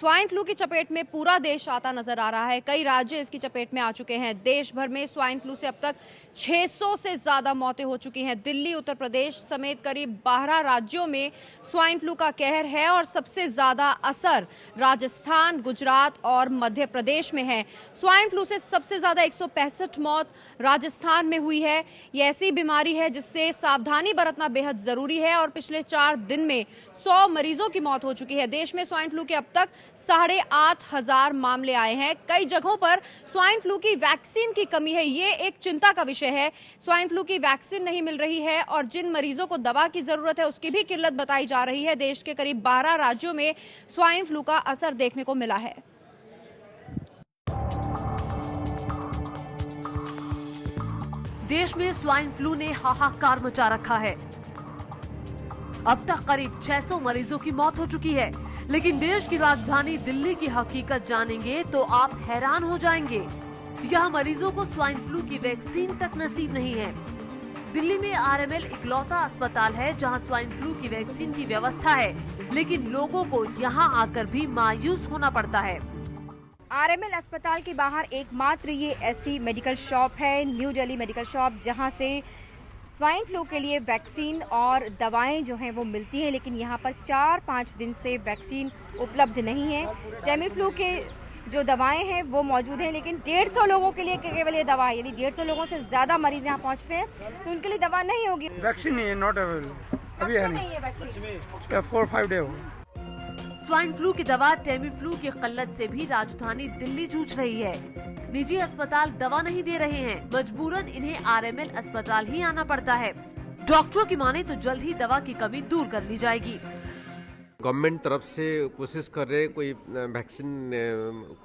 Swine flu की चपेट में पूरा देश आता नजर आ रहा है। कई राज्य इसकी चपेट में आ चुके हैं। देश भर में स्वाइन फ्लू से अब तक 600 से ज्यादा मौतें हो चुकी हैं। दिल्ली, उत्तर प्रदेश समेत करीब 12 राज्यों में स्वाइन फ्लू का कहर है और सबसे ज्यादा असर राजस्थान, गुजरात और मध्य प्रदेश में है। स्वाइन फ्लू से सबसे ज्यादा 165 मौत राजस्थान में हुई है। ये ऐसी बीमारी है जिससे सावधानी बरतना बेहद जरूरी है और पिछले 4 दिन में 100 मरीजों की मौत हो चुकी है। देश में स्वाइन फ्लू के अब तक 8,500 मामले आए हैं। कई जगहों पर स्वाइन फ्लू की वैक्सीन की कमी है, ये एक चिंता का विषय है। स्वाइन फ्लू की वैक्सीन नहीं मिल रही है और जिन मरीजों को दवा की जरूरत है उसकी भी किल्लत बताई जा रही है। देश के करीब 12 राज्यों में स्वाइन फ्लू का असर देखने को मिला है। देश में स्वाइन फ्लू ने हाहाकार मचा रखा है। अब तक करीब 600 मरीजों की मौत हो चुकी है, लेकिन देश की राजधानी दिल्ली की हकीकत जानेंगे तो आप हैरान हो जाएंगे। यहाँ मरीजों को स्वाइन फ्लू की वैक्सीन तक नसीब नहीं है। दिल्ली में आरएमएल इकलौता अस्पताल है जहाँ स्वाइन फ्लू की वैक्सीन की व्यवस्था है, लेकिन लोगों को यहाँ आकर भी मायूस होना पड़ता है। आरएमएल अस्पताल के बाहर एकमात्र ये ऐसी मेडिकल शॉप है, न्यू दिल्ली मेडिकल शॉप, जहां से स्वाइन फ्लू के लिए वैक्सीन और दवाएं जो हैं वो मिलती हैं, लेकिन यहां पर 4-5 दिन से वैक्सीन उपलब्ध नहीं है। टेमीफ्लू के जो दवाएं हैं वो मौजूद हैं, लेकिन 150 लोगों के लिए केवल ये दवा है। यदि 150 लोगों से ज्यादा मरीज यहाँ पहुँचते हैं तो उनके लिए दवा नहीं होगी। वैक्सीन नहीं है, नॉट अवेलेबल, अभी है नहीं है वैक्सीन। 4-5 डे हो। स्वाइन फ्लू की दवा टेमीफ्लू की किल्लत से भी राजधानी दिल्ली जूझ रही है। निजी अस्पताल दवा नहीं दे रहे हैं, मजबूरन इन्हें आरएमएल अस्पताल ही आना पड़ता है। डॉक्टरों की माने तो जल्द ही दवा की कमी दूर कर ली जाएगी। गवर्नमेंट तरफ से कोशिश कर रहे, कोई वैक्सीन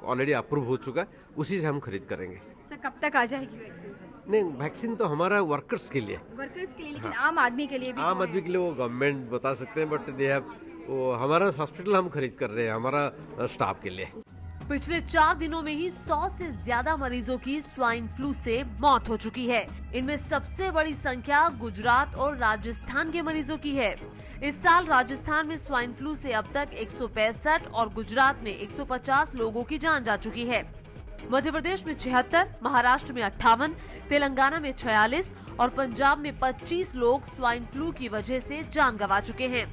ऑलरेडी अप्रूव हो चुका है, उसी से हम खरीद करेंगे। सर, कब तक आ जाएगी वैक्सीन? नहीं, वैक्सीन तो हमारा वर्कर्स के लिए, वर्कर्स के लिए, लेकिन आम आदमी के लिए भी? आम आदमी के लिए वो गवर्नमेंट बता सकते हैं, बट दे हैव, वो हमारा हॉस्पिटल हम खरीद कर रहे हैं, हमारा स्टाफ के लिए। पिछले 4 दिनों में ही 100 से ज्यादा मरीजों की स्वाइन फ्लू से मौत हो चुकी है। इनमें सबसे बड़ी संख्या गुजरात और राजस्थान के मरीजों की है। इस साल राजस्थान में स्वाइन फ्लू से अब तक 165 और गुजरात में 150 लोगों की जान जा चुकी है। मध्य प्रदेश में 76, महाराष्ट्र में 58, तेलंगाना में 46 और पंजाब में 25 लोग स्वाइन फ्लू की वजह से जान गंवा चुके हैं।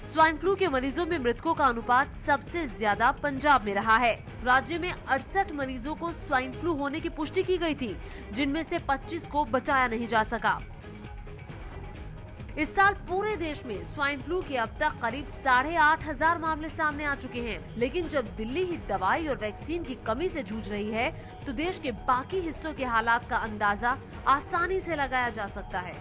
स्वाइन फ्लू के मरीजों में मृतकों का अनुपात सबसे ज्यादा पंजाब में रहा है। राज्य में 68 मरीजों को स्वाइन फ्लू होने की पुष्टि की गई थी, जिनमें से 25 को बचाया नहीं जा सका। इस साल पूरे देश में स्वाइन फ्लू के अब तक करीब 8,500 मामले सामने आ चुके हैं, लेकिन जब दिल्ली ही दवाई और वैक्सीन की कमी से जूझ रही है, तो देश के बाकी हिस्सों के हालात का अंदाजा आसानी से लगाया जा सकता है।